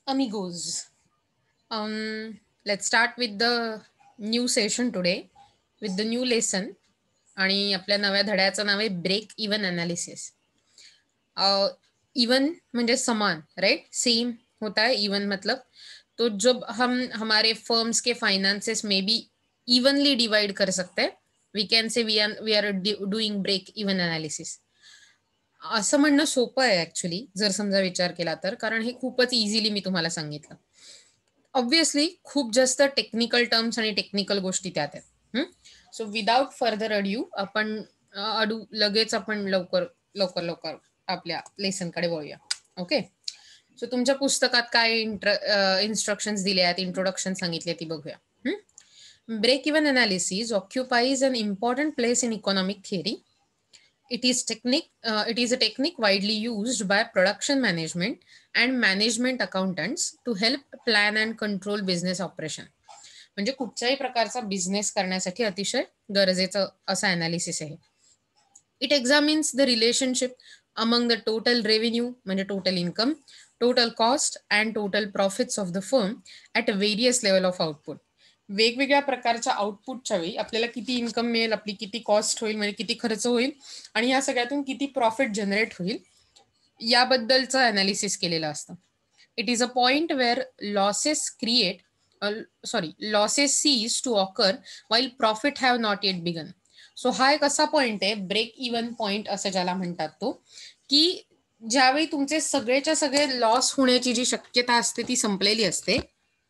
Amigos. Let's start with the new session today with the new lesson. आणि आपल्या नव्या धड्याचं नाव आहे ब्रेक इवन अनालिसिस. इवन म्हणजे समान, राइट? सेम होता है इवन, मतलब तो जब हम हमारे फर्म्स के फाइनेंसेस में भी इवनली डिवाइड कर सकते हैं, we can say we are doing break even analysis. असं म्हणणं सोपं आहे ऍक्च्युली, जर समजा विचार केला तर, कारण हे खूपच इझिली मी तुम्हाला सांगितलं. ऑब्व्हियसली खूप जास्त टेक्निकल टर्म्स आणि टेक्निकल गोष्टी त्यात आहेत. सो विदाउट फर्दर आपण लगेच आपण लवकर लवकर लवकर आपल्या लेसनकडे वळूया. ओके. सो तुमच्या पुस्तकात काय इन्स्ट्रक्शन्स दिले आहेत, इंट्रोडक्शन सांगितले, ती बघूया. Break even analysis occupies an important place in economic theory. It is a technique widely used by production management and management accountants to help plan and control business operation. म्हणजे कुठच्याही प्रकारचा business करण्यासाठी अतिशय गरजेचं असं अनालिसिस आहे. It examines the relationship among the total revenue म्हणजे total income, total cost and total profits of the firm at various level of output. वेगवेगळ्या प्रकारच्या आउटपुटच्या वेळी आपल्याला किती इन्कम मिळेल, आपली किती कॉस्ट होईल, म्हणजे किती खर्च होईल, आणि या सगळ्यातून किती प्रॉफिट जनरेट होईल, याबद्दलचं अनालिसिस केलेलं असतं. It is a point where losses cease to occur while profit have not yet begun. So हा एक असा पॉइंट आहे, ब्रेक इवन पॉइंट असं ज्याला म्हणतात, तो की ज्यावेळी तुमचे सगळेच्या सगळे लॉस होण्याची जी शक्यता असते ती संपलेली असते,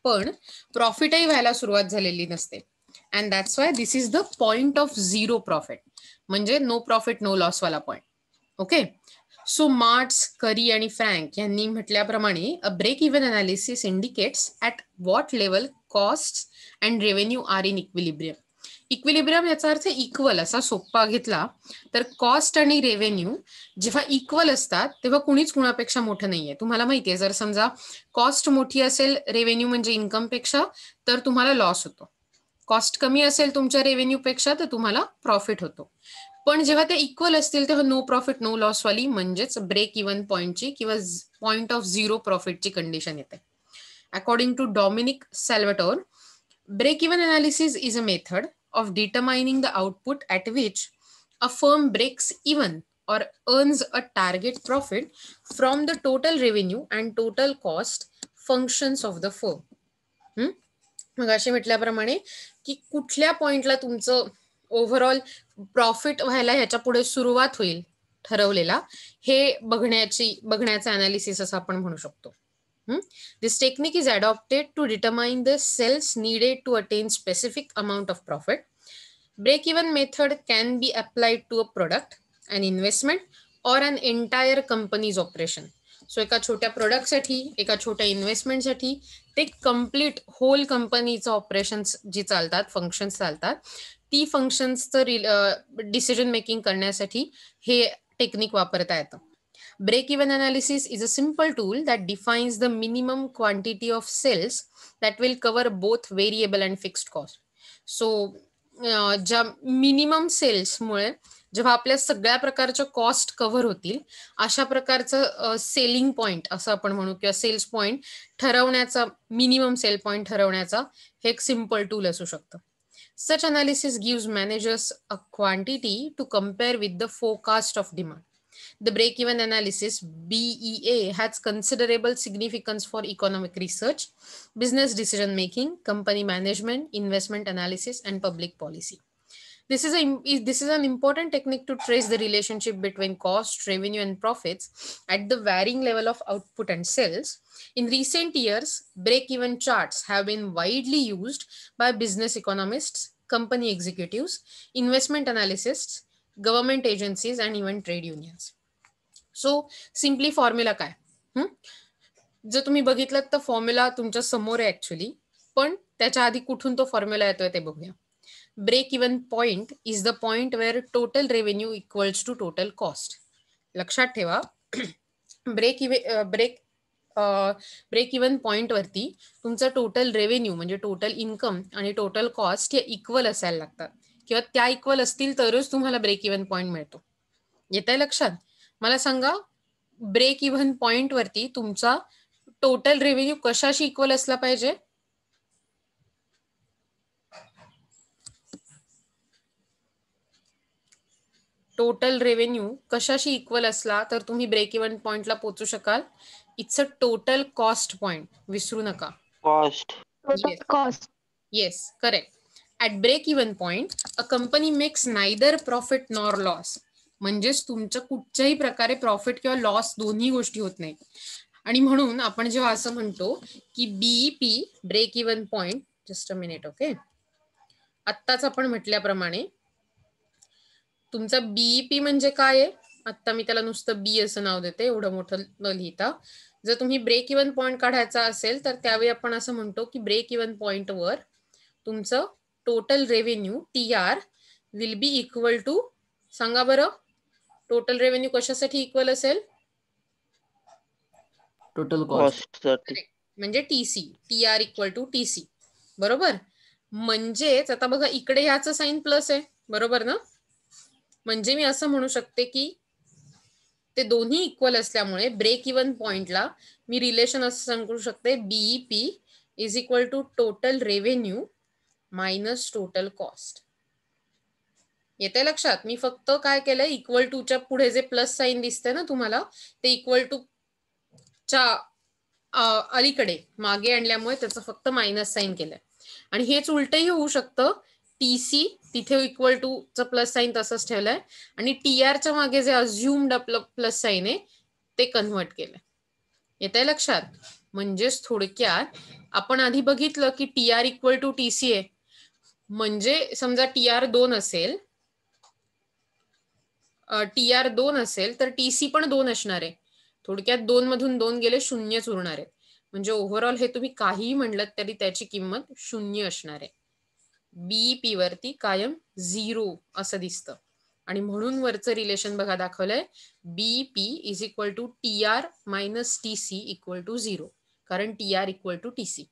पण प्रॉफिटही व्हायला सुरुवात झालेली नसते. And that's why this is the point of zero profit, म्हणजे नो प्रॉफिट नो लॉस वाला point. Okay. So Martz, Curry आणि फ्रँक यांनी म्हटल्याप्रमाणे a break even analysis indicates at what level cost and revenue are in equilibrium. Equilibrium याचा अर्थ equal असा सोप्पा घेतला तर कॉस्ट आणि रेव्हेन्यू जेव्हा इक्वल असतात तेव्हा कुणीच कुणापेक्षा मोठं नाहीये. तुम्हाला माहितीये, जर समजा कॉस्ट मोठी असेल रेव्हेन्यू म्हणजे इन्कम पेक्षा, तर तुम्हाला लॉस होतो. कॉस्ट कमी असेल तुमच्या रेव्हेन्यू पेक्षा, तर तुम्हाला प्रॉफिट होतो. पण जेव्हा ते इक्वल असतील तेव्हा नो प्रॉफिट नो लॉस वाली म्हणजेच ब्रेक इवन पॉइंटची किंवा पॉइंट ऑफ झिरो प्रॉफिटची कंडिशन येते. According to Dominick Salvatore, break even analysis is a method of determining the output at which a firm breaks even or earns a target profit from the total revenue and total cost functions of the firm. मग असे म्हटल्याप्रमाणे की कुठल्या पॉइंटला तुमचं overall profit व्हायला ह्याच्या पुढे सुरुवात होईल ठरवलेला, हे बघण्याचं अनालिसिस असं आपण म्हणू शकतो. This technique is adopted to determine the cells needed to attain specific amount of profit. Break-even method can be applied to a product, an investment, or an entire company's operation. So एका छोट्या प्रोडक्टसाठी, एका छोट्या इन्व्हेस्टमेंटसाठी, ते complete hole कंपनीचं operations जी चालतात, functions चालतात, ती फंक्शन्सचं decision making करण्यासाठी हे टेक्निक वापरता येतं. Break-even analysis is a simple tool that defines the minimum quantity of cells that will cover both variable and fixed cost. So, ज्या मिनिमम सेल्समुळे जेव्हा आपल्या सगळ्या प्रकारच्या कॉस्ट कव्हर होतील, अशा प्रकारचं सेलिंग पॉइंट असं आपण म्हणू, किंवा सेल्स पॉइंट ठरवण्याचा, मिनिमम सेल पॉइंट ठरवण्याचा हे एक सिम्पल टूल असू शकतं. Such analysis gives managers a quantity to compare with the forecast of demand. The break-even analysis, BEA, has considerable significance for economic research, business decision-making, company management, investment analysis, and public policy. This is an important technique to trace the relationship between cost, revenue, and profits at the varying level of output and sales. In recent years, break-even charts have been widely used by business economists, company executives, investment analysts, government agencies, and even trade unions. So simply formula काय, जर तुम्ही बघितलं तर formula तुमच्या समोर आहे actually, पण त्याच्या आधी कुठून तो फॉर्म्युला येतोय ते बघूया. Break even point is the point where total revenue equals to total cost. लक्षात ठेवा, ब्रेक इवन पॉइंट वरती तुमचा टोटल रेव्हेन्यू म्हणजे टोटल इन्कम आणि टोटल कॉस्ट हे इक्वल असायला लागतात, किंवा त्या इक्वल असतील तरच तुम्हाला ब्रेक इवन पॉइंट मिळतो. येत आहे लक्षात? मला सांगा, ब्रेक इव्हन पॉइंट वरती तुमचा टोटल रेव्हेन्यू कशाशी इक्वल असला पाहिजे? टोटल रेव्हेन्यू कशाशी इक्वल असला तर तुम्ही ब्रेक इव्हन पॉइंटला पोहोचू शकाल? It's a total cost point, विसरू नका. Cost. Yes. Cost. Yes, correct. At break even point, a company makes neither profit nor loss. म्हणजेच तुमचं कुठच्याही प्रकारे प्रॉफिट किंवा लॉस दोन्ही गोष्टी होत नाही. आणि म्हणून आपण जेव्हा असं म्हणतो की BEP break even point, just a minute, okay, आत्ताच आपण म्हटल्याप्रमाणे तुमचा बीईपी म्हणजे काय आहे? आता मी त्याला नुसतं बी असं नाव देते, एवढं मोठं न लिहिता. जर तुम्ही ब्रेक इव्हन पॉइंट काढायचा असेल तर त्यावेळी आपण असं म्हणतो की ब्रेक इव्हन पॉइंटवर तुमचं total revenue TR will be equal to, सांगा बरं, टोटल रेव्हेन्यू कशासाठी इक्वल असेल? Total cost. म्हणजे TC, TR equal to TC, बरोबर. म्हणजेच आता बघा इकडे ह्याचं साइन प्लस आहे, बरोबर ना? म्हणजे मी असं म्हणू शकते की ते दोन्ही इक्वल असल्यामुळे ब्रेक इव्हन पॉइंटला मी रिलेशन असं सांगू शकते, BEP is equal to total revenue minus total cost. येते लक्षात? मी फक्त काय केलंय, इक्वल टूच्या पुढे जे प्लस साइन दिसतंय ना तुम्हाला, ते इक्वल टू च्या अलीकडे मागे आणल्यामुळे त्याचं फक्त मायनस साइन केलंय. आणि हेच उलटही होऊ शकतं, TC तिथे इक्वल टू चं प्लस साइन तसंच ठेवलंय आणि TRच्या मागे जे अज्युम्ड आपलं प्लस साइन आहे ते कन्व्हर्ट केलंय. येते लक्षात? म्हणजेच थोडक्यात आपण आधी बघितलं की TR इक्वल टू TC आहे, म्हणजे समजा TR 2 असेल, TR 2 असेल तर TC पण 2 असणार आहे. थोडक्यात 2 मधून 2 गेले, शून्यच उरणार आहे. म्हणजे ओव्हरऑल हे तुम्ही काहीही म्हणलं तरी त्याची किंमत 0 असणार आहे. बीईपी वरती कायम 0 असं दिसतं. आणि म्हणून वरचं रिलेशन बघा दाखवलंय, BEP is equal to TR minus TC equal to 0, कारण TR equal to TC.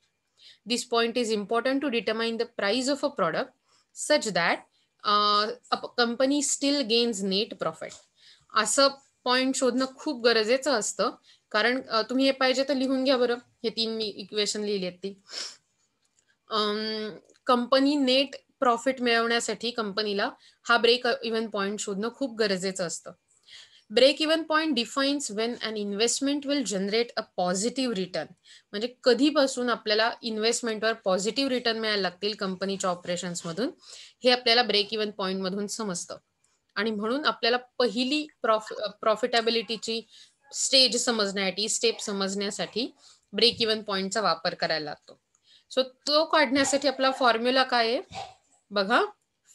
This point is important to determine the price of a product such that a company still gains net profit. असं point शोधणं खूप गरजेचं असतं, कारण तुम्ही हे पाहिजे तर लिहून घ्या बरं, हे 3 मी इक्वेशन लिहिली आहेत ती. कंपनी नेट प्रॉफिट मिळवण्यासाठी कंपनीला हा ब्रेक इव्हन पॉइंट शोधणं खूप गरजेचं असतं. Break even point defines when an investment will generate a positive return. म्हणजे कधीपासून आपल्याला इन्व्हेस्टमेंटवर पॉझिटिव्ह रिटर्न मिळायला लागतील कंपनीच्या ऑपरेशन्समधून, हे आपल्याला ब्रेक इव्हन पॉइंट मधून समजतं. आणि म्हणून आपल्याला पहिली प्रॉफिटेबिलिटीची स्टेज समजण्यासाठी, स्टेप समजण्यासाठी ब्रेक इव्हन पॉइंटचा वापर करायला लागतो. सो तो काढण्यासाठी आपला फॉर्म्युला काय आहे बघा,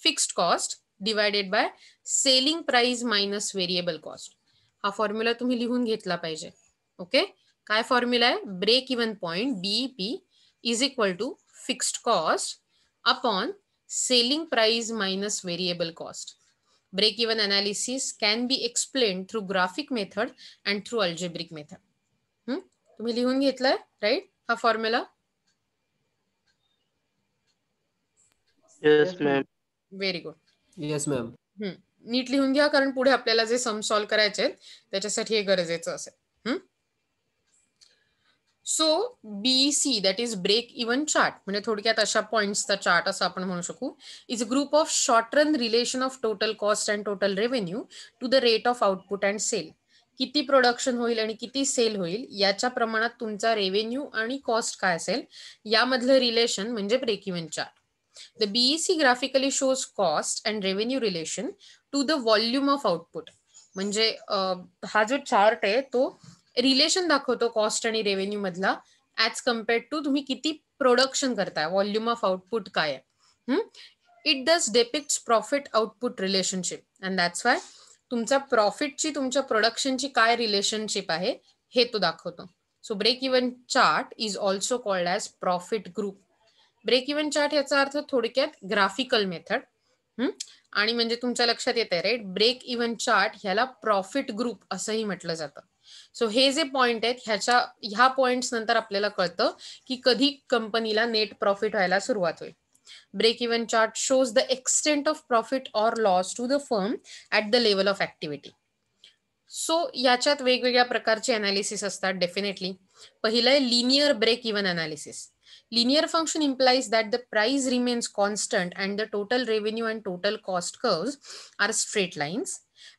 fixed cost divided by selling price minus variable cost. हा फॉर्म्युला तुम्ही लिहून घेतला पाहिजे. ओके, काय फॉर्म्युला आहे? Break even point BEP is equal to fixed cost upon selling price minus variable cost. Break even analysis can be explained through graphic method and through algebraic method. तुम्ही लिहून घेतलाय right हा formula? Yes ma'am. Very good. Yes ma'am. नीट लिहून घ्या, कारण पुढे आपल्याला जे सम सॉल्व्ह करायचे आहेत त्याच्यासाठी हे गरजेचं असेल. So BC that is break even chart, म्हणजे थोडक्यात अशा पॉइंट्सचा चार्ट असं आपण म्हणू शकू, is a group of short run relation of total cost and total revenue to the rate of output and sale. किती प्रोडक्शन होईल आणि किती सेल होईल याच्या प्रमाणात तुमचा रेव्हेन्यू आणि कॉस्ट काय असेल यामधलं रिलेशन म्हणजे break even chart. The BEC graphically shows cost and revenue relation to the volume of output. म्हणजे हा जो चार्ट आहे तो रिलेशन दाखवतो कॉस्ट आणि रेव्हेन्यू मधला ऍज कम्पेअर्ड टू तुम्ही किती प्रोडक्शन करताय, व्हॉल्यूम ऑफ आउटपुट काय आहे. It does depicts profit output relationship and that's Y तुमच्या प्रॉफिटची तुमच्या प्रोडक्शनची काय रिलेशनशिप आहे हे तो दाखवतो. So break even chart is also called as profit group. Break even chart याचा अर्थ थोडक्यात ग्राफिकल मेथड. आणि म्हणजे तुमच्या लक्षात येत आहे राईट, ब्रेक इव्हन चार्ट ह्याला प्रॉफिट ग्रुप असंही म्हटलं जातं. सो हे जे पॉइंट आहेत ह्या पॉइंट्स नंतर आपल्याला कळतं की कधी कंपनीला नेट प्रॉफिट व्हायला सुरुवात होईल. Break even chart shows the extent of profit or loss to the firm at the level of activity. So याच्यात वेगवेगळ्या प्रकारचे अनालिसिस असतात डेफिनेटली. पहिलं आहे linear break even analysis. Linear function implies that the price remains constant and the total revenue and total cost curves are straight lines.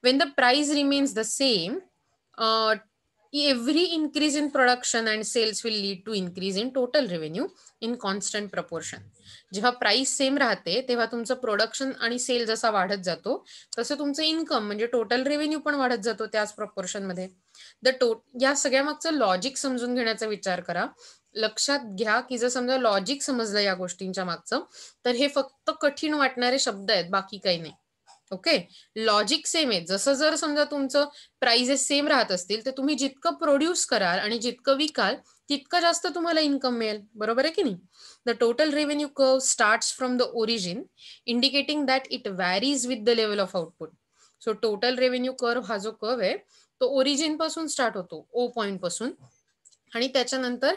When the price remains the same, every increase in production and sales will lead to increase in total revenue in constant proportion. जेव्हा price same राहते तेव्हा तुमचं production आणि sale जसा वाढत जातो तसं तुमचं इन्कम म्हणजे टोटल रेव्हेन्यू पण वाढत जातो त्याच प्रपोर्शन मध्ये. या सगळ्या मागचं लॉजिक समजून घेण्याचा विचार करा. लक्षात घ्या की जर समजा लॉजिक समजलं या गोष्टींच्या मागचं तर हे फक्त कठीण वाटणारे शब्द आहेत, बाकी काही नाही. ओके, लॉजिक सेम आहे. जसं जर समजा तुमचं प्राइजेस सेम राहत असतील तर तुम्ही जितकं प्रोड्यूस कराल आणि जितकं विकाल तितकं जास्त तुम्हाला इन्कम मिळेल. बरोबर आहे की नाही? The total revenue curve starts from the origin indicating that it varies with the level of output. So total revenue curve हा जो कर्व आहे तो ओरिजिन पासून स्टार्ट होतो, ओ पॉइंट पासून, आणि त्याच्यानंतर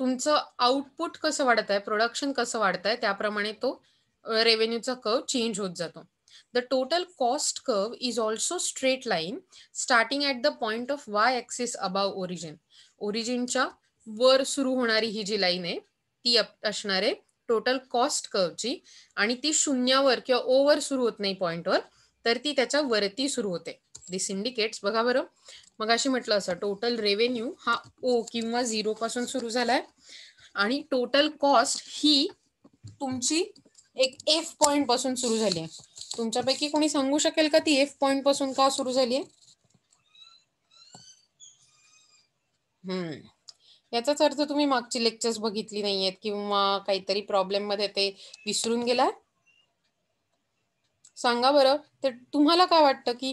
तुमचं आउटपुट कसं वाढत आहे, प्रोडक्शन कसं वाढत आहे त्याप्रमाणे तो रेव्हेन्यूचा कर्व चेंज होत जातो. The total cost curve is also straight line starting at the point of Y axis above origin. ओरिजिनच्या वर सुरू होणारी ही जी लाईन आहे ती असणार आहे टोटल कॉस्ट कर्वची, आणि ती शून्यावर किंवा ओवर सुरू होत नाही पॉइंटवर, तर ती त्याच्या वरती सुरू होते. दिस इंडिकेट्स, बघा बरं, मग अशी म्हटलं असं टोटल रेव्हेन्यू हा ओ किंवा 0 पासून सुरू झालाय आणि टोटल कॉस्ट ही तुमची एक एफ पॉइंट पासून सुरू झाली आहे. तुमच्यापैकी कोणी सांगू शकेल का ती एफ पॉइंट पासून का सुरू झाली आहे? याचाच अर्थ तुम्ही मागची लेक्चर्स बघितली नाहीयेत किंवा काहीतरी प्रॉब्लेम मध्ये ते विसरून गेलाय. सांगा बरं, ते तुम्हाला काय वाटतं की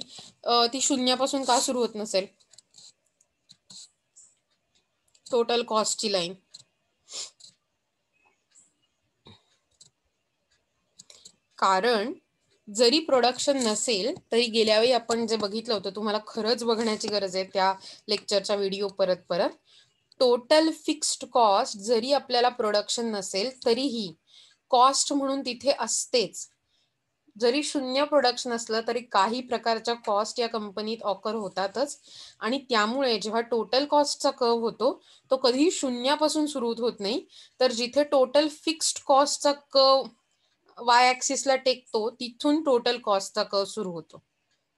ती शून्यापासून का सुरू होत नसेल टोटल कॉस्टची लाईन? कारण जरी प्रोडक्शन नसेल तरी गेल्या वेळी आपण जे बघितलं होतं, तुम्हाला खरंच बघण्याची गरज आहे त्या लेक्चरचा व्हिडिओ परत परत. टोटल फिक्स्ड कॉस्ट जरी आपल्याला प्रोडक्शन नसेल तरीही कॉस्ट म्हणून तिथे असतेच. जरी शून्य प्रोडक्शन असलं तरी काही प्रकारच्या कॉस्ट या कंपनीत ऑकर होतातच, आणि त्यामुळे जेव्हा टोटल कॉस्टचा कर्व होतो तो कधीही शून्यापासून सुरू होत नाही, तर जिथे टोटल फिक्स्ड कॉस्टचा कर्व वाय ॲक्सिसला टेकतो तिथून टोटल कॉस्टचा कर्व सुरू होतो.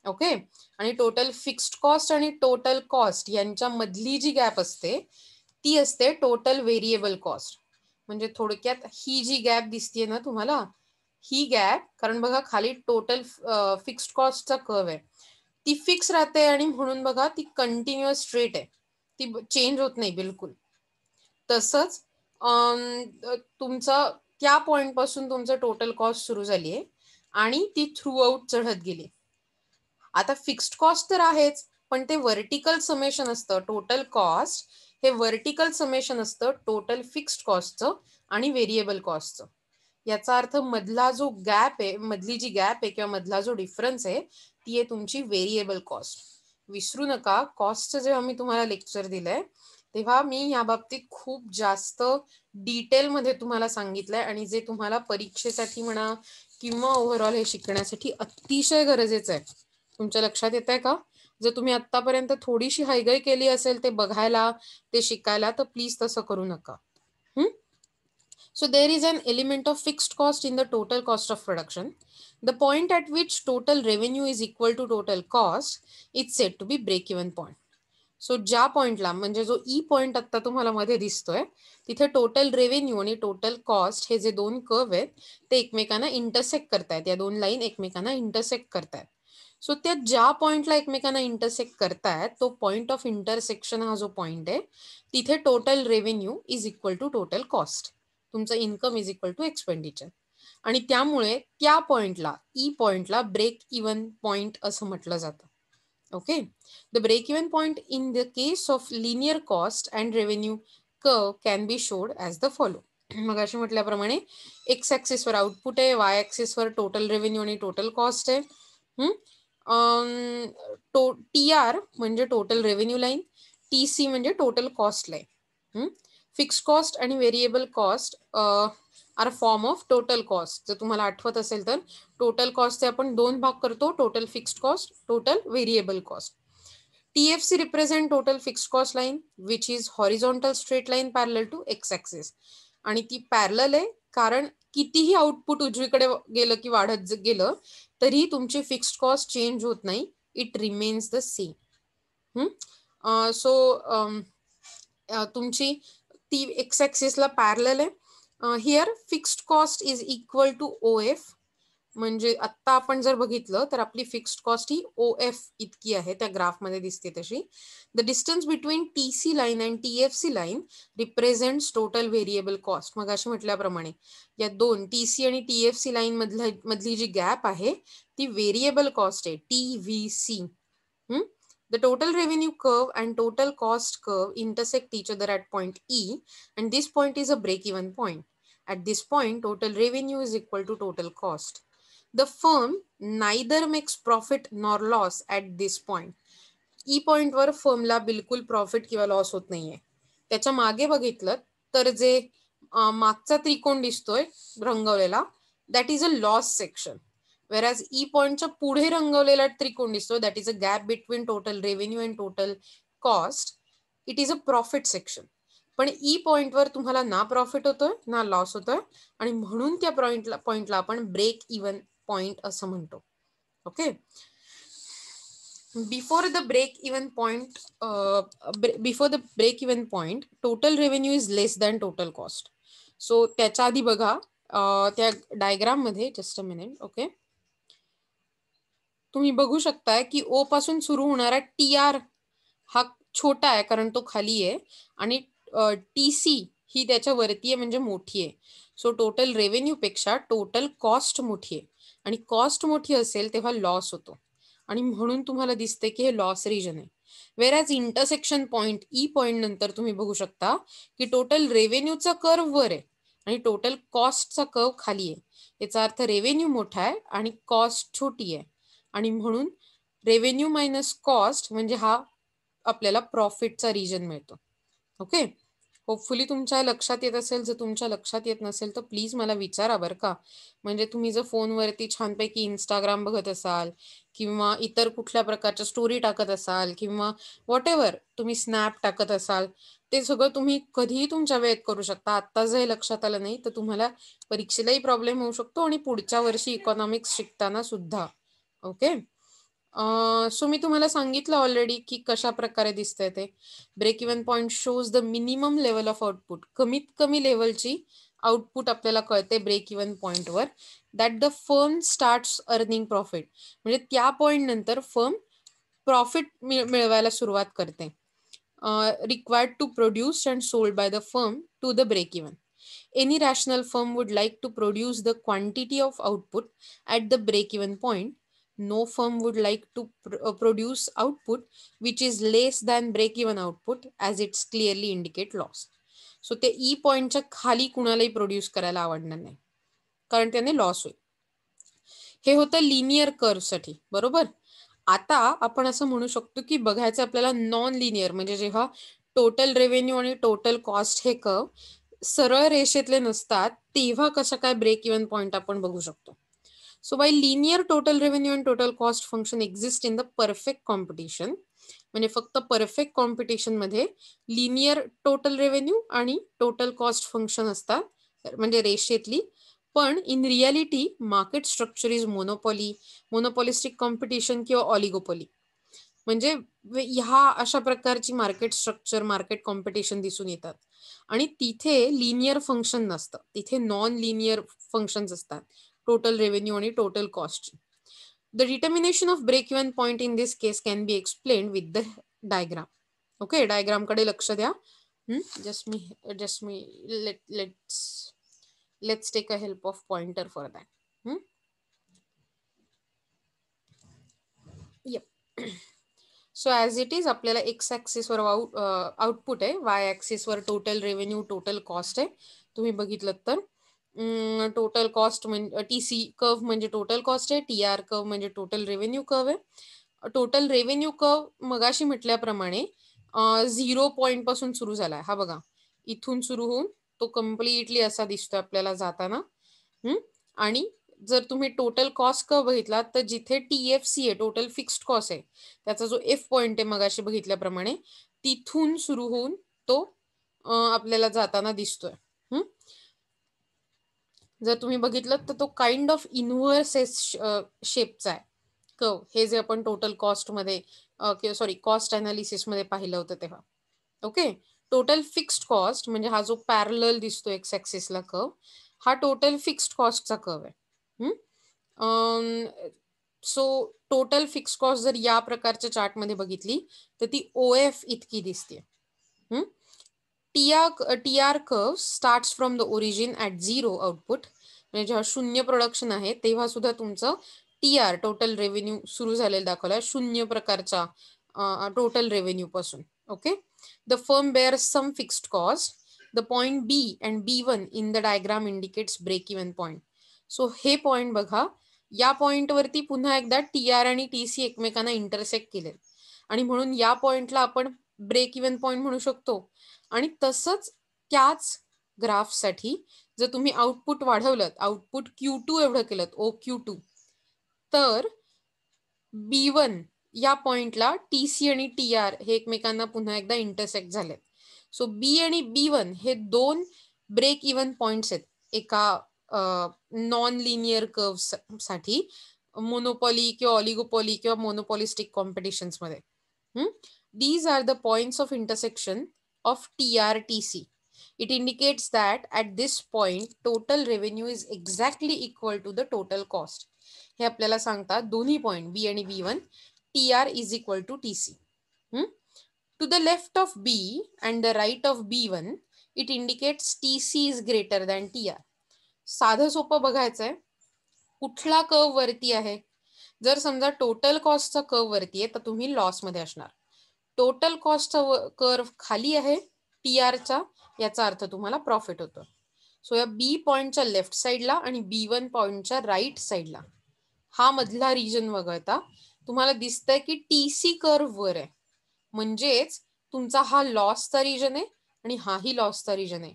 ओके, आणि टोटल फिक्स्ड कॉस्ट आणि टोटल कॉस्ट यांच्या मधली जी गॅप असते ती असते टोटल व्हेरिएबल कॉस्ट. म्हणजे थोडक्यात ही जी गॅप दिसतीये ना तुम्हाला, ही गॅप, कारण बघा खाली टोटल फिक्स्ड कॉस्टचा कर्व आहे, ती फिक्स राहते आणि म्हणून बघा ती कंटिन्युअस स्ट्रेट आहे, ती चेंज होत नाही बिलकुल. तसंच तुमचं त्या पॉइंट पासून तुमचं टोटल कॉस्ट सुरू झाली आहे आणि ती थ्रू आउट चढत गेली. आता फिक्स्ड कॉस्ट तर आहेच, पण ते व्हर्टिकल समेशन असतं. टोटल कॉस्ट हे व्हर्टिकल समेशन असतं टोटल फिक्स्ड कॉस्टचं आणि व्हेरिएबल कॉस्टचं. याचा अर्थ मधला जो गॅप आहे, मधली जी गॅप आहे किंवा मधला जो डिफरन्स आहे ती आहे तुमची व्हेरिएबल कॉस्ट. विसरू नका, कॉस्टचं जेव्हा मी तुम्हाला लेक्चर दिलंय तेव्हा मी या बाबतीत खूप जास्त डिटेलमध्ये तुम्हाला सांगितलंय, आणि जे तुम्हाला परीक्षेसाठी म्हणा किंवा ओव्हरऑल हे शिकण्यासाठी अतिशय गरजेचं आहे. तुमच्या लक्षात येत आहे का? जर तुम्ही आतापर्यंत थोडीशी हयगय केली असेल ते बघायला, ते शिकायला, तर प्लीज तसं करू नका. So there is an element of fixed cost in the total cost of production. The point at which total revenue is equal to total cost is said to be break-even point. So ज्या पॉइंटला, म्हणजे जो E point आता तुम्हाला मध्ये दिसतोय तिथे total revenue आणि टोटल कॉस्ट हे जे दोन कर्व आहेत ते एकमेकांना इंटरसेक्ट करतायत. या दोन लाईन एकमेकांना इंटरसेक्ट करतायत. सो त्या ज्या पॉइंटला एकमेकांना इंटरसेक्ट करतायत तो पॉइंट ऑफ इंटरसेक्शन हा जो पॉइंट आहे तिथे total revenue is equal to total cost, तुमचं income is equal to expenditure, आणि त्यामुळे त्या पॉइंटला, ई पॉइंटला ब्रेक इव्हन पॉइंट असं म्हटलं जातं. Okay, the break-even point in the case of linear cost and revenue curve can be showed as the follow. मगाशी म्हटल्याप्रमाणे एक्स ऍक्सिस वर आउटपुट आहे, वाय ऍक्सिस वर टोटल रेव्हेन्यू आणि टोटल कॉस्ट आहे. TR म्हणजे टोटल रेव्हेन्यू लाईन, TC म्हणजे total cost line. Fixed cost आणि variable cost are form of total cost. जर तुम्हाला आठवत असेल तर टोटल कॉस्टचे आपण दोन भाग करतो, total fixed cost, total variable cost. TFC represent total fixed cost line which is horizontal straight line parallel to x axis. आणि ती पॅरलल आहे कारण कितीही आउटपुट उजवीकडे गेलं की वाढत गेलं तरी तुमची फिक्स्ड कॉस्ट चेंज होत नाही, it remains the same. So तुमची ती एक्स ॲक्सिसला पॅरलल आहे. Here fixed cost is equal to OF. म्हणजे आत्ता आपण जर बघितलं तर आपली फिक्स्ड कॉस्ट ही OF इतकी आहे, त्या ग्राफमध्ये दिसते तशी. The distance between TC line and TFC line represents total variable cost. मग अशी म्हटल्याप्रमाणे या दोन TC आणि TFC लाईन मधली जी गॅप आहे ती व्हेरिएबल कॉस्ट आहे, TVC. The total revenue curve and total cost curve intersect each other at point E, and this point is a break-even point. At this point, total revenue is equal to total cost. The firm neither makes profit nor loss at this point. E point वर फर्मला बिलकुल profit किंवा loss होत नाहीये. त्याच्या मागे बघितलं तर जे मागचा त्रिकोण दिसतोय रंगवलेला, that is a loss section. Whereas E पॉइंटच्या पुढे रंगवलेला त्रिकोण दिसतो, that is a gap between total revenue and total cost. It is a profit section. पण E पॉइंटवर तुम्हाला ना प्रॉफिट होतोय ना लॉस होतोय आणि म्हणून त्या पॉइंटला आपण ब्रेक इव्हन पॉइंट असं म्हणतो. Okay. Before the break-even point, total revenue is less than total cost. So त्याच्या आधी बघा त्या डायग्राम मध्ये, जस्ट अ मिनिट. ओके, तुम्ही बघू शकताय की O पासून सुरू होणारा TR हा छोटा आहे कारण तो खाली आहे आणि TC ही त्याच्या वरती आहे म्हणजे मोठी आहे. सो टोटल रेव्हेन्यू पेक्षा टोटल कॉस्ट मोठी आहे आणि कॉस्ट मोठी असेल तेव्हा लॉस होतो आणि म्हणून तुम्हाला दिसते की हे लॉस रिजन आहे. वेरॅज इंटरसेक्शन पॉइंट E पॉइंट नंतर तुम्ही बघू शकता की टोटल रेव्हेन्यूचा कर्व वर आहे आणि टोटल कॉस्टचा कर्व खाली आहे. याचा अर्थ रेव्हेन्यू मोठा आहे आणि कॉस्ट छोटी आहे आणि म्हणून रेव्हेन्यू मायनस कॉस्ट म्हणजे हा आपल्याला प्रॉफिटचा रिजन मिळतो. ओके, होपफुली तुमच्या लक्षात येत असेल. जर तुमच्या लक्षात येत नसेल तर प्लीज मला विचारा बरं का. म्हणजे तुम्ही जर फोनवरती छानपैकी इंस्टाग्राम बघत असाल किंवा इतर कुठल्या प्रकारच्या स्टोरी टाकत असाल किंवा व्हॉट एव्हर तुम्ही स्नॅप टाकत असाल, ते सगळं तुम्ही कधीही तुमच्या वेळेत करू शकता. आत्ता जर लक्षात आलं नाही तर तुम्हाला परीक्षेलाही प्रॉब्लेम होऊ शकतो आणि पुढच्या वर्षी इकॉनॉमिक्स शिकताना सुद्धा. ओके, सो मी तुम्हाला सांगितलं ऑलरेडी की कशा प्रकारे दिसतंय ते. Break even point shows the minimum level of output. कमीत कमी लेवलची आउटपुट आपल्याला कळते ब्रेक इव्हन पॉइंटवर. That the firm starts earning profit. म्हणजे त्या पॉइंट नंतर फर्म प्रॉफिट मिळवायला सुरुवात करते. Required to produce and sold by the firm to the break even. Any rational firm would like to produce the quantity of output at the break-even point. No firm would like to produce output which is less than break-even output as it's clearly indicate loss. So ते E पॉइंटच्या खाली कुणालाही produce करायला आवडणार नाही कारण त्याने loss होईल. हे होतं लिनियर कर्व साठी, बरोबर. आता आपण असं म्हणू शकतो की बघायचं आपल्याला नॉन लिनियर, म्हणजे जेव्हा टोटल रेव्हेन्यू आणि टोटल कॉस्ट हे कर्व सरळ रेषेतले नसतात तेव्हा कसं काय ब्रेक इव्हन पॉइंट आपण बघू शकतो. So by linear total revenue and total cost function exist in the perfect competition. म्हणजे फक्त परफेक्ट कॉम्पिटिशन मध्ये लिनियर टोटल रेव्हेन्यू आणि टोटल कॉस्ट फंक्शन असतात, म्हणजे रेषेतली. पण in reality market structure is monopoly, monopolistic competition किंवा ऑलिगोपॉली. म्हणजे ह्या अशा प्रकारची मार्केट स्ट्रक्चर, मार्केट कॉम्पिटिशन दिसून येतात आणि तिथे लिनियर फंक्शन नसतं, तिथे नॉन लिनियर फंक्शन्स असतात टोटल रेव्हेन्यू आणि total cost. The determination of break even point in this case can be explain with the diagram. Okay, diagram कडे लक्ष द्या. जस्ट मी let's take a help of pointer for that. Yup. So as it is आपल्याला X ॲक्सिसवर output आहे, Y ॲक्सिसवर total revenue total cost आहे. तुम्ही बघितलं तर टोटल कॉस्ट म्हणजे TC कर्व म्हणजे टोटल कॉस्ट आहे, TR कर्व म्हणजे टोटल रेव्हेन्यू कर्व आहे. टोटल रेव्हेन्यू कर्व मगाशी म्हटल्याप्रमाणे 0 पॉइंट पासून सुरू झालाय. हा बघा, इथून सुरू होऊन तो कम्प्लिटली असा दिसतोय आपल्याला जाताना. आणि जर तुम्ही टोटल कॉस्ट कर्व बघितला तर जिथे TFC आहे, टोटल फिक्स्ड कॉस्ट आहे, त्याचा जो F पॉइंट आहे मगाशी बघितल्याप्रमाणे, तिथून सुरू होऊन तो आपल्याला जाताना दिसतोय. जर तुम्ही बघितलं तर तो काइंड ऑफ इन्व्हर्स शेपचा आहे कर्व, हे जे आपण टोटल कॉस्टमध्ये सॉरी कॉस्ट अनालिसिस मध्ये पाहिलं होतं तेव्हा. ओके, टोटल फिक्स्ड कॉस्ट म्हणजे हा जो पॅरलल दिसतो एक्स ऍक्सिसला कर्व, हा टोटल फिक्स्ड कॉस्टचा कर्व आहे. सो टोटल फिक्स्ड कॉस्ट जर या प्रकारच्या चार्टमध्ये बघितली तर ती OF इतकी दिसते. TR curve starts from the origin at 0 output, म्हणजे जेव्हा 0 प्रोडक्शन आहे तेव्हा सुद्धा तुमचं TR टोटल रेव्हेन्यू सुरू झालेलं दाखवलं आहे 0 प्रकारच्या टोटल रेव्हेन्यू पासून. Okay, the firm bears some fixed cost. The point B and B1 in the diagram indicates break even point. So हे पॉइंट बघा, या पॉइंट वरती पुन्हा एकदा TR आणि TC एकमेकांना इंटरसेक्ट केले आणि म्हणून या पॉइंटला आपण ब्रेक इव्हन पॉइंट म्हणू शकतो. आणि तसंच त्याच ग्राफसाठी जर तुम्ही आउटपुट वाढवलं, आउटपुट Q2 एवढं केलं, OQ2, तर B1 या पॉइंटला TC आणि TR हे एकमेकांना पुन्हा एकदा इंटरसेक्ट झाले. सो B आणि B1 हे दोन ब्रेक इव्हन पॉइंट्स आहेत एका नॉन लिनियर कर्व साठी, मोनोपॉली किंवा ऑलिगोपॉली किंवा मोनोपॉलिस्टिक कॉम्पिटिशन्स मध्ये. These are the points of intersection of TR-TC. It indicates that at this point total revenue is exactly equal to the total cost. हे आपल्याला सांगतात दोन्ही पॉइंट B आणि B1, TR is equal to TC. To the left of B and the right of B1, it indicates TC is greater than TR. साधं सोपं बघायचंय, कुठला curve वरती आहे. जर समजा टोटल कॉस्टचा कर्व वरती आहे तर तुम्ही लॉस मध्ये असणार. टोटल कॉस्टचा कर्व खाली आहे TRचा, याचा अर्थ तुम्हाला प्रॉफिट होतं. सो या B पॉइंटच्या लेफ्ट साईडला आणि B1 पॉइंटच्या राईट साईडला हा मधला रिजन वगळता तुम्हाला दिसतंय की TC कर्व वर आहे, म्हणजेच तुमचा हा लॉसचा रिजन आहे आणि हाही लॉसचा रिजन आहे.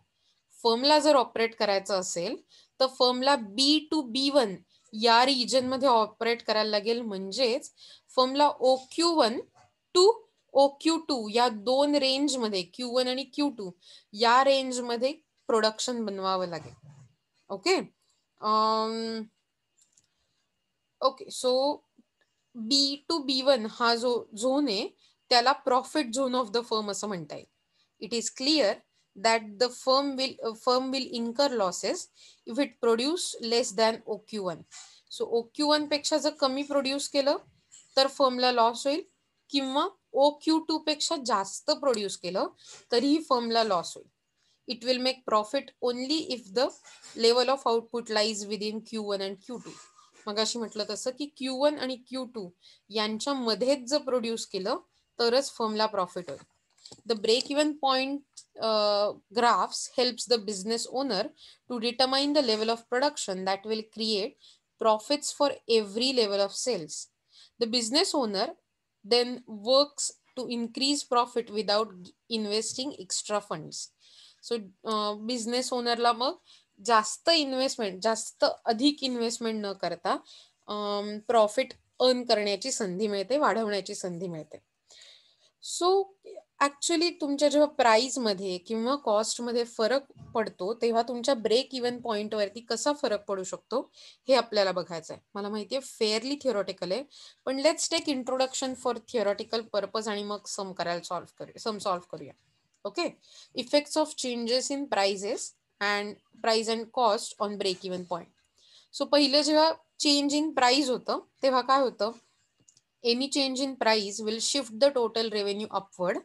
फर्मला जर ऑपरेट करायचं असेल तर फर्मला B to B1 या रिजन मध्ये ऑपरेट करायला लागेल, म्हणजेच फर्मला OQ1 टू OQ2 या दोन रेंज मध्ये, Q1 आणि Q2 या रेंज मध्ये प्रोडक्शन बनवावं लागेल. Okay, okay, so B to B1 हा जो झोन आहे त्याला profit zone of the firm असं म्हणता येईल. It is clear that the firm will incur losses if it produce less than OQ1. So OQ1 पेक्षा जर कमी प्रोड्यूस केलं तर फर्मला लॉस होईल, किंवा OQ2 पेक्षा जास्त प्रोड्यूस केलं तरीही फर्मला लॉस होईल. It will make profit only if the level of output lies within Q1 and Q2. मग अशी म्हटलं तसं की Q1 आणि Q2 यांच्या मध्येच जर प्रोड्यूस केलं तरच फर्मला प्रॉफिट होईल. The break-even point graphs helps the business owner to determine the level of production that will create profits for every level of sales. The business owner then works to increase profit without investing extra funds. So business ओनरला मग जास्त अधिक investment न करता profit earn करण्याची संधी मिळते, वाढवण्याची संधी मिळते. सो ऍक्च्युली तुमच्या जेव्हा प्राइस मध्ये किंवा कॉस्ट मध्ये फरक पडतो तेव्हा तुमच्या ब्रेक इव्हन पॉइंट वरती कसा फरक पडू शकतो हे आपल्याला बघायचं आहे. मला माहितीये फेअरली थिओरॉटिकल आहे, पण let's take introduction for theoretical purpose आणि मग सम सॉल्व्ह करूया. Okay, effects of changes in prices and price and cost on break even point. So पहिलं जेव्हा चेंज इन प्राइस होतं तेव्हा काय होतं, any change in price will shift the total revenue upward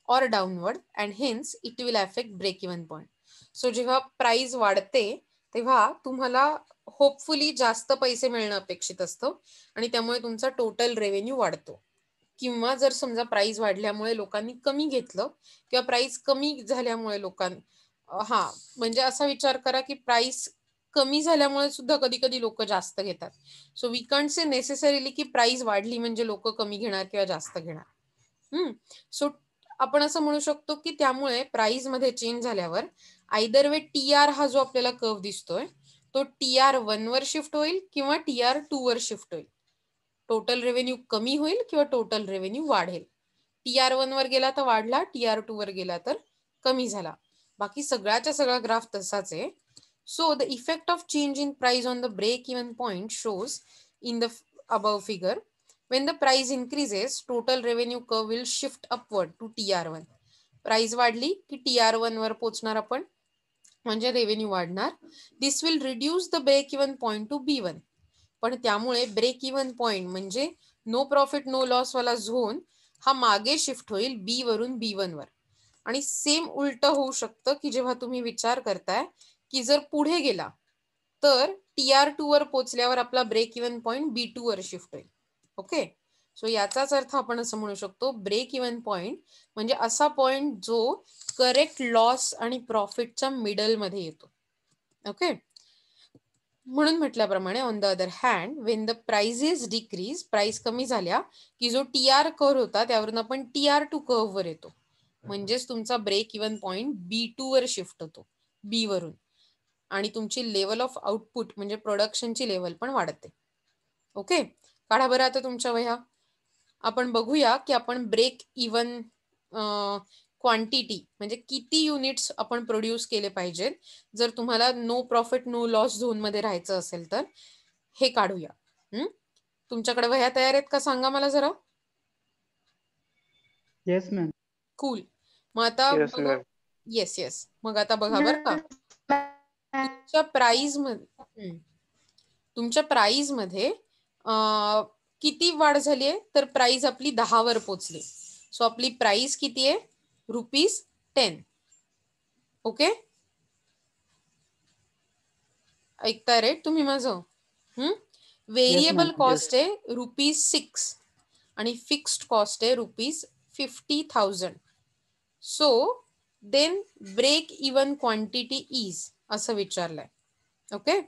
or downward and hence it will affect break even point. So जेव्हा price वाढते तेव्हा तुम्हाला होपफुली जास्त पैसे मिळणं अपेक्षित असतं आणि त्यामुळे तुमचा टोटल रेव्हेन्यू वाढतो. किंवा जर समजा प्राइस वाढल्यामुळे लोकांनी कमी घेतलं किंवा प्राइस कमी झाल्यामुळे म्हणजे असा विचार करा की प्राइस कमी झाल्यामुळे सुद्धा कधी कधी लोक जास्त घेतात. So we can't say necessarily की प्राइस वाढली म्हणजे लोक कमी घेणार किंवा जास्त घेणार. सो आपण असं म्हणू शकतो की त्यामुळे प्राइस मध्ये चेंज झाल्यावर आयदर वे TR हा जो आपल्याला कर्व दिसतोय तो TR1 वर शिफ्ट होईल किंवा TR2 वर शिफ्ट होईल. टोटल रेव्हेन्यू कमी होईल किंवा टोटल रेव्हेन्यू वाढेल. TR1 वर गेला तर वाढला, TR2 वर गेला तर कमी झाला. बाकी सगळ्याच्या सगळा ग्राफ तसाच आहे. So the effect of change in price on the break even point shows in the above figure. When the price increases, total revenue curve will shift upward to TR1. Price वाढली की TR1 वर पोहोचणार आपण, म्हणजे revenue वाढणार. This will reduce the break even point to B1. पण त्यामुळे break even point म्हणजे नो प्रॉफिट नो लॉस वाला झोन हा मागे शिफ्ट होईल B वरून B1 वर. आणि सेम उलट होऊ शकतं की जेव्हा तुम्ही विचार करताय की जर पुढे गेला तर TR2 वर पोचल्यावर आपला ब्रेक इवन पॉइंट B2 वर शिफ्ट होईल. ओके, सो याचाच अर्थ आपण असं म्हणू शकतो ब्रेक इवन पॉइंट म्हणजे असा पॉइंट जो करेक्ट लॉस आणि प्रॉफिटच्या मिडल मध्ये येतो. ओके, म्हणून म्हटल्याप्रमाणे on the other hand when the prices decrease, price कमी झाल्या की जो TR कर्व होता त्यावरून आपण TR2 कर्व वर येतो. म्हणजेच तुमचा ब्रेक इवन पॉइंट B2 वर शिफ्ट होतो B वरून, आणि तुमची लेवल ऑफ आउटपुट म्हणजे प्रोडक्शनची लेवल पण वाढते. ओके, काढा बरं आता तुमच्या वह्या. आपण बघूया की आपण ब्रेक इवन क्वांटिटी म्हणजे किती युनिट्स आपण प्रोड्यूस केले पाहिजेत जर तुम्हाला no profit no loss zone मध्ये राहायचं असेल तर, हे काढूया. तुमच्याकडे वह्या तयार आहेत का सांगा मला जरा. Yes ma'am. कूल. मग आता बघा. Yes yes. मग आता बघा बरं का, तुमच्या प्राइस मध्ये किती वाढ झाली आहे तर प्राइस आपली 10 वर पोचली. सो आपली प्राइस किती आहे ₹10. ओके, ऐकताय रे तुम्ही माझं. व्हेरिएबल कॉस्ट आहे ₹6 आणि फिक्स्ड कॉस्ट आहे ₹50,000. So then break even quantity is असं विचारलंय. ओके,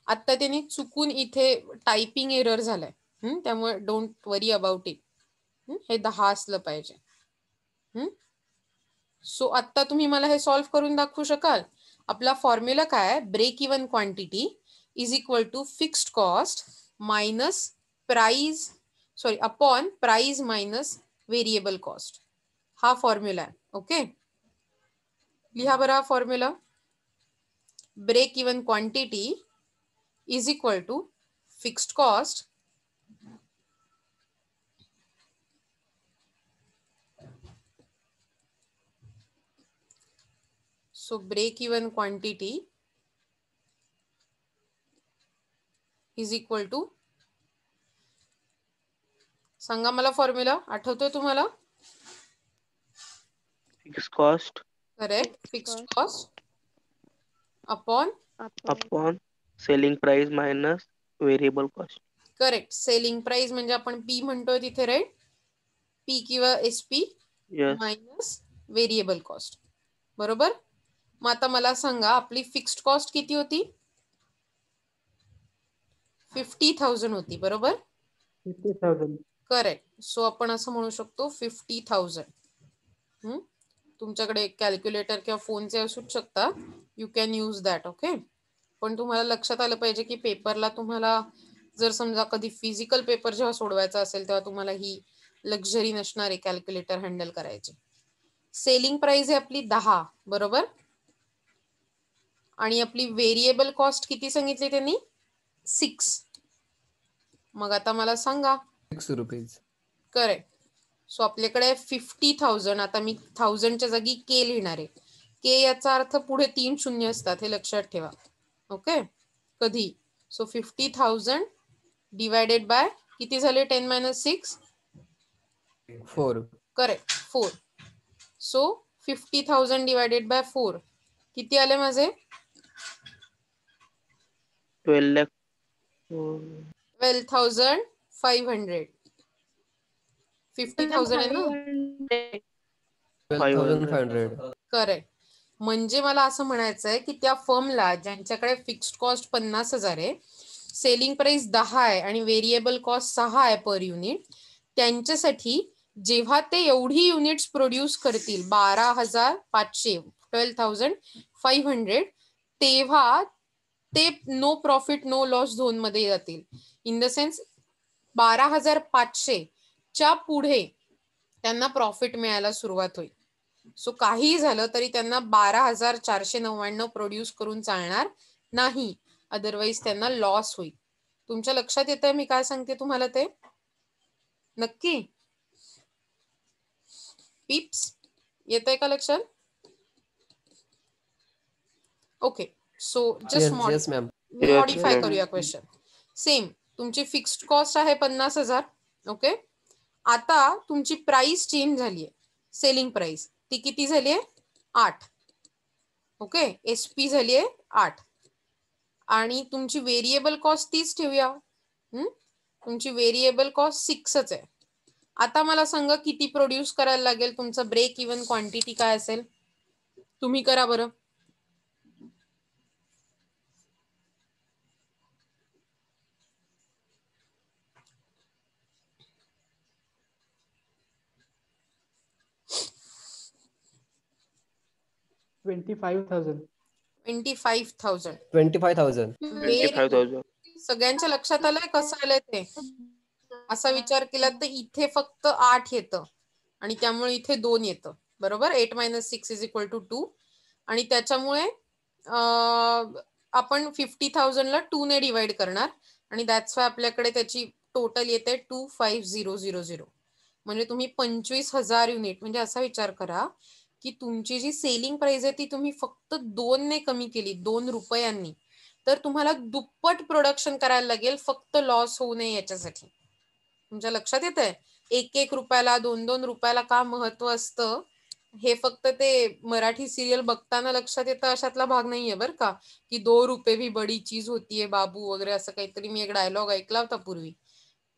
आता त्यांनी चुकून इथे टायपिंग एरर झालाय, त्यामुळे डोंट वरी अबाउट इट. हे 10 असलं पाहिजे. सो आता तुम्ही मला हे सॉल्व्ह करून दाखवू शकाल. आपला फॉर्म्युला काय आहे, break even quantity is equal to fixed cost minus price upon price minus variable cost. हा फॉर्म्युला आहे. ओके, लिहा बरं formula. Break even quantity is equal to fixed cost so break even quantity is equal to, सांगा मला formula, आठवतोय तुम्हाला? Fixed cost. Correct, fixed cost upon selling price minus variable cost. Correct, selling price म्हणजे आपण P म्हणतोय तिथे, right. P किंवा SP minus variable cost. बरोबर. मग आता मला सांगा आपली फिक्स्ड कॉस्ट किती होती? 50,000 होती. बरोबर, 50,000. करेक्ट. सो आपण असं म्हणू शकतो 50,000. तुमच्याकडे कॅल्क्युलेटर किंवा फोनचे असूच शकता, you can use that. Okay, पण तुम्हाला लक्षात आलं पाहिजे की पेपरला तुम्हाला जर समजा कधी फिजिकल पेपर जेव्हा सोडवायचा असेल तेव्हा तुम्हाला ही लक्झरी नसणार आहे कॅल्क्युलेटर हँडल करायची. सेलिंग प्राइस आहे आपली 10. बरोबर, आणि आपली व्हेरिएबल कॉस्ट किती सांगितली त्यांनी? 6. मग आता मला सांगा ₹6. करेक्ट. सो आपल्याकडे 50,000. आता मी 1000च्या जागी K लिहिणार आहे. K याचा अर्थ पुढे 3 शून्य असतात, हे लक्षात ठेवा. ओके, कधी. सो 50,000 डिवायडेड बाय किती झाले? 10 - 6 4. करेक्ट, 4. सो 50,000 डिवायडेड बाय 4 किती आले माझे? 12,500. 50,000 आहे ना? 12,500. करेक्ट. म्हणजे मला असं म्हणायचं आहे की त्या फर्मला ज्यांच्याकडे फिक्स्ड कॉस्ट 50,000 आहे, सेलिंग प्राइस 10 आहे आणि व्हेरिएबल कॉस्ट 6 आहे पर युनिट, त्यांच्यासाठी जेव्हा ते एवढी युनिट्स प्रोड्यूस करतील 12,500 तेव्हा ते no profit no loss zone मध्ये जातील. इन द सेन्स 12,500 च्या पुढे त्यांना प्रॉफिट मिळायला सुरुवात होईल. सो काहीही झालं तरी त्यांना 12,499 प्रोड्यूस करून चालणार नाही, अदरवाईज त्यांना लॉस होईल. तुमच्या लक्षात येतंय मी काय सांगते तुम्हाला ते नक्की? पिप्स येतंय का लक्षात? Okay, so just Yes, ma'am. Modify ma'am. करूया क्वेश्चन. सेम तुमची फिक्स्ड कॉस्ट आहे 50,000. ओके, आता तुमची प्राइस चेंज झाली आहे. सेलिंग प्राइस ती किती झाली आहे? 8. ओके, SP झाली आहे 8 आणि तुमची व्हेरिएबल कॉस्ट तीच ठेवूया. तुमची व्हेरिएबल कॉस्ट 6च आहे. आता मला सांगा किती प्रोड्यूस करायला लागेल? तुमचं ब्रेक इव्हन क्वांटिटी काय असेल? तुम्ही करा बरं. $25,000. 25,000. 25,000. 25,000. सगळ्यांच्या लक्षात आलंय कसं आलंय ते? असा विचार केला तर इथे फक्त 8 येतं आणि त्यामुळे इथे 2 येतं. बरोबर, 8 - 6 = 2 आणि त्याच्यामुळे आपण 50,000 ला 2 ने डिवाइड करणार आणि दॅट्स वाय आपल्याकडे त्याची टोटल येते 25,000. म्हणजे तुम्ही 25,000 युनिट, म्हणजे असा विचार करा की तुमची जी सेलिंग प्राइस आहे ती तुम्ही फक्त 2 ने कमी केली, 2 रुपयांनी, तर तुम्हाला दुप्पट प्रोडक्शन करायला लागेल फक्त लॉस होऊ नये याच्यासाठी. तुमच्या लक्षात येतंय? 1-1 रुपयाला 2-2 रुपयाला का महत्व असतं हे फक्त ते मराठी सिरियल बघताना लक्षात येतं अशातला भाग नाहीये बरं का, की 2 रुपये भी बडी चीज होतीये बाबू वगैरे असं काहीतरी मी एक डायलॉग ऐकला होता पूर्वी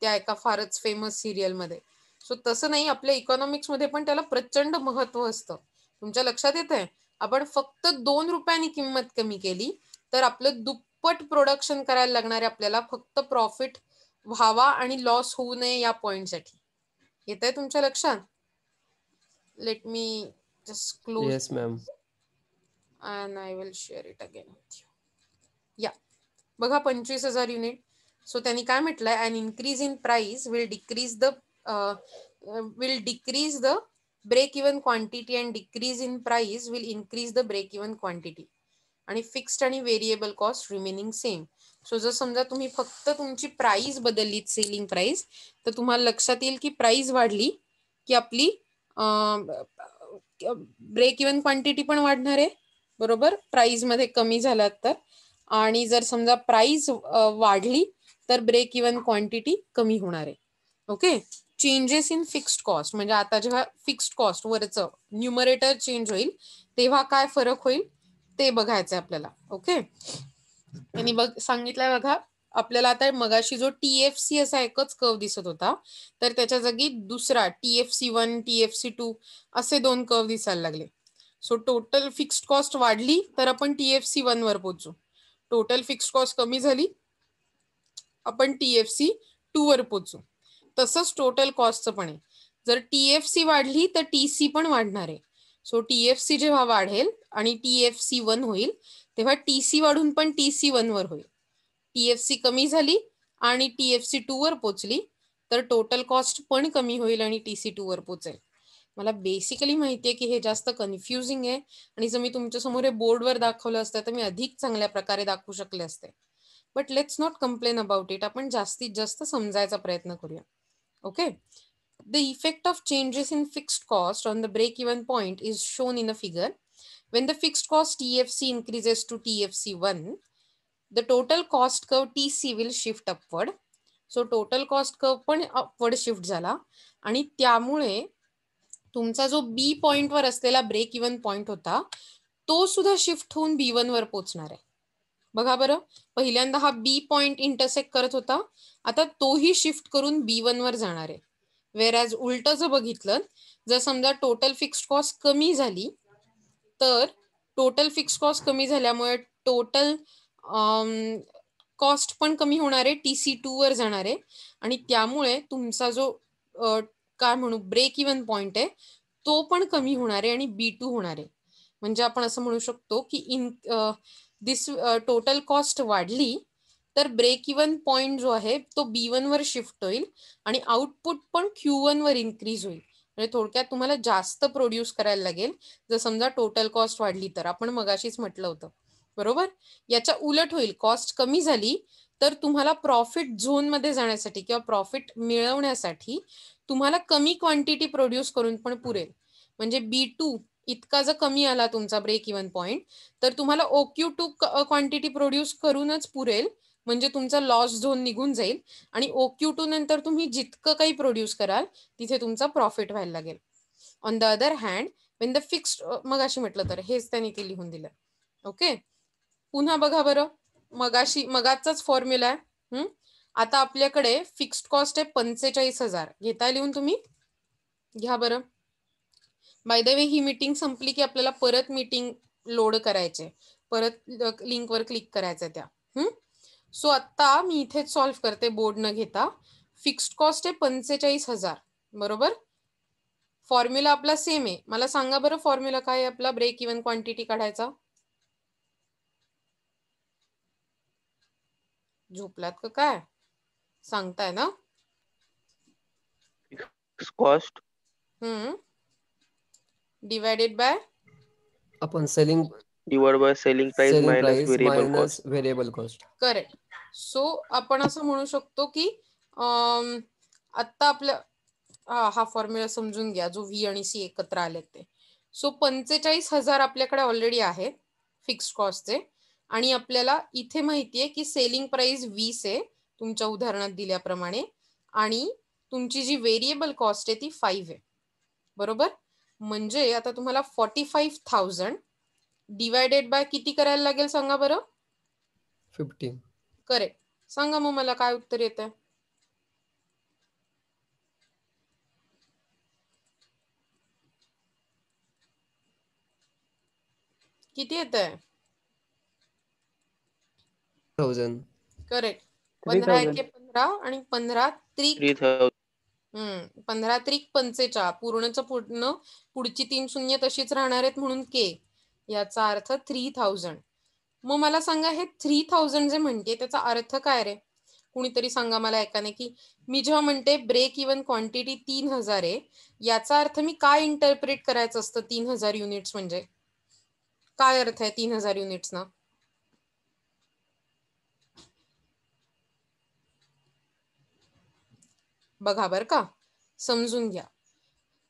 त्या एका फारच फेमस सिरियल मध्ये. सो तसं नाही, आपल्या इकॉनॉमिक्स मध्ये पण त्याला प्रचंड महत्व असतं. तुमच्या लक्षात येतंय? आपण फक्त 2 रुपयांनी किंमत कमी केली तर आपलं दुप्पट प्रोडक्शन करायला लागणार आहे आपल्याला फक्त प्रॉफिट व्हावा आणि लॉस होऊ नये या पॉइंटसाठी. येतंय तुमच्या लक्षात? Let me just close Yes, ma'am. and I will share it again with you. या बघा 25,000 युनिट. सो त्यांनी काय म्हटलंय? an increase in price will decrease the break even quantity and decrease in price will increase the break even quantity आणि fixed आणि variable cost remaining same. So जर समजा तुम्ही फक्त तुमची प्राइस बदलली, सेलिंग प्राइस, तर तुम्हाला लक्षात येईल की प्राइस वाढली की आपली ब्रेक इव्हन क्वांटिटी पण वाढणार आहे. बरोबर, प्राइस मध्ये कमी झालात तर. आणि जर समजा प्राइस वाढली तर ब्रेक इव्हन क्वांटिटी कमी होणार आहे. Okay, changes in fixed cost म्हणजे आता जेव्हा फिक्स्ड कॉस्ट वरचं न्यूमरेटर चेंज होईल तेव्हा काय फरक होईल ते बघायचंय आपल्याला. ओके, त्यांनी सांगितलंय बघा आपल्याला आता मगाशी जो TFC असा एकच कर्व दिसत होता तर त्याच्या जागी दुसरा TFC1 TFC2 असे 2 कर्व दिसायला लागले. सो टोटल फिक्स्ड कॉस्ट वाढली तर आपण TFC1 वर पोहोचू, टोटल फिक्स्ड कॉस्ट कमी झाली आपण TFC2 वर पोहोचू. तसंच टोटल कॉस्टचं पण आहे. जर TFC वाढली तर TC पण वाढणार आहे. सो TFC जेव्हा वाढेल आणि TFC1 होईल तेव्हा TC वाढून पण TC1 वर होईल. TFC कमी झाली आणि TFC2 वर पोहोचली तर टोटल कॉस्ट पण कमी होईल आणि TC2 वर पोहोचेल. मला बेसिकली माहितीये की हे जास्त कन्फ्युजिंग आहे आणि जर मी तुमच्या समोर हे बोर्डवर दाखवलं असतं तर मी अधिक चांगल्या प्रकारे दाखवू शकले असते. But let's not complain about it. आपण जास्तीत जास्त समजायचा प्रयत्न करूया. Okay, the effect of changes in fixed cost on the break-even point is shown in a figure. When the fixed cost TFC increases to TFC1, the total cost curve TC will shift upward. So total cost curve पण upward shift झाला आणि त्यामुळे तुमचा जो B point वर असलेला break even point होता तो सुद्धा शिफ्ट होऊन B1 वर पोहोचणार आहे. बघा बरं, पहिल्यांदा हा B पॉइंट इंटरसेक्ट करत होता, आता तोही शिफ्ट करून B1 वर जाणार आहे. वेअरॅज उलट जर बघितलं, जर समजा टोटल फिक्स्ड कॉस्ट कमी झाली तर टोटल फिक्स्ड कॉस्ट कमी झाल्यामुळे टोटल कॉस्ट पण कमी होणार आहे, TC2 वर जाणार आहे आणि त्यामुळे तुमचा जो काय म्हणू ब्रेक इव्हन पॉइंट आहे तो पण कमी होणार आहे आणि B2 होणार आहे. म्हणजे आपण असं म्हणू शकतो की दिस टोटल कॉस्ट वाढली तर ब्रेक इवन पॉइंट जो आहे तो B1 वर शिफ्ट होईल आणि आउटपुट पण Q1 वर इन्क्रीज होईल. म्हणजे थोडक्यात तुम्हाला जास्त प्रोड्यूस करायला लागेल जर समजा टोटल कॉस्ट वाढली तर. आपण मगाशीच म्हटलं होतं बरोबर. याच्या उलट होईल, कॉस्ट कमी झाली तर तुम्हाला प्रॉफिट झोन मध्ये जाण्यासाठी किंवा प्रॉफिट मिळवण्यासाठी तुम्हाला कमी क्वांटिटी प्रोड्यूस करून पण पुरेल. म्हणजे B2 इतका जर कमी आला तुमचा ब्रेक इवन पॉइंट तर तुम्हाला OQ2 क्वांटिटी प्रोड्यूस करूनच पुरेल. म्हणजे तुमचा लॉस झोन निघून जाईल आणि OQ2 नंतर तुम्ही जितकं काही प्रोड्यूस कराल तिथे तुमचा प्रॉफिट व्हायला लागेल. On the other hand when the fixed, मग अशी म्हटलं तर हेच त्यांनी ते लिहून दिलं. ओके, पुन्हा बघा बरं, मगाचाच फॉर्म्युला आहे. आता आपल्याकडे फिक्स्ड कॉस्ट आहे 45,000. घेताय लिहून तुम्ही? घ्या बरं. By the way he meeting संपली की आपल्याला परत मीटिंग लोड करायचे, परत लिंकवर क्लिक करायचं त्या. सो आता मी इथेच सॉल्व्ह करते बोर्ड न घेता. फिक्स्ड कॉस्ट आहे 45,000 बरोबर. फॉर्म्युला आपला सेम आहे. मला सांगा बरं फॉर्म्युला काय आहे आपला ब्रेक इवन क्वांटिटी काढायचा? झोपलात का काय? सांगताय ना? कॉस्ट डिवायडेड बाय आपण selling divide by selling price minus variable cost. Variable cost. Correct. So आपण असं म्हणू शकतो की आता आपल्या हा फॉर्म्युला समजून घ्या जो व्ही आणि सी एकत्र आले ते. सो 45,000 आपल्याकडे ऑलरेडी आहे फिक्स्ड कॉस्टचे आणि आपल्याला इथे माहितीये की सेलिंग प्राइस 20 आहे तुमच्या उदाहरणात दिल्याप्रमाणे आणि तुमची जी व्हेरिएबल कॉस्ट आहे ती 5 आहे बरोबर. म्हणजे आता तुम्हाला 45,000 डिवायडेड बाय किती करायला लागेल सांगा बरं? 15. करेक्ट. सांगा मग मला काय उत्तर येतंय? किती येतंय? 1000. करेक्ट. 15 3,000. एके 15 आणि 15 त्रिक 3,000. 15 त्रिक 45 पूर्णचं पूर्ण, पुढची 3 शून्य तशीच राहणार आहेत म्हणून के. याचा अर्थ 3,000. मग मला सांगा हे 3,000 जे म्हणते त्याचा अर्थ काय रे? कुणीतरी सांगा मला एकाने की मी जेव्हा म्हणते ब्रेक इवन क्वांटिटी 3,000 आहे याचा अर्थ मी काय इंटरप्रेट करायचं असतं? 3,000 युनिट्स म्हणजे काय अर्थ आहे 3,000 युनिट्स ना? बघा बर का, समजून घ्या.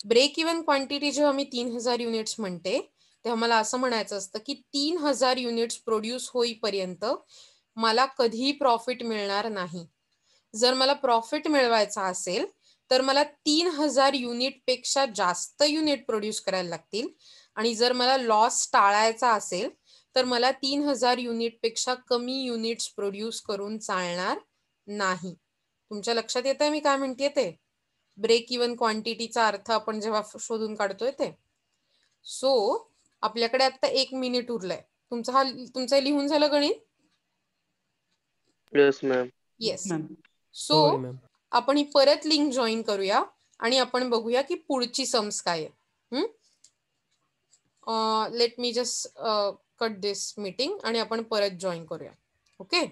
ब्रेक इवन क्वांटिटी जेव्हा मी 3,000 युनिट्स म्हणते तेव्हा मला असं म्हणायचं असतं की 3,000 युनिट्स प्रोड्यूस होईपर्यंत मला कधीही प्रॉफिट मिळणार नाही. जर मला प्रॉफिट मिळवायचा असेल तर मला 3,000 युनिट पेक्षा जास्त युनिट प्रोड्यूस करायला लागतील आणि जर मला लॉस टाळायचा असेल तर मला 3,000 युनिट पेक्षा कमी युनिट्स प्रोड्यूस करून चालणार नाही. तुमच्या लक्षात येतंय मी काय म्हणतेय ते? ब्रेक इवन क्वांटिटीचा अर्थ आपण जेव्हा शोधून काढतोय ते. सो आपल्याकडे आता 1 मिनिट उरलाय. तुमचं लिहून झालं गणित? Yes ma'am. Yes. Ma'am. So होय मॅम. आपण ही परत लिंक जॉईन करूया आणि आपण बघूया की पुढची सम्स काय आहे. लेट मी जस्ट कट दिस मीटिंग आणि आपण परत जॉईन करूया. ओके.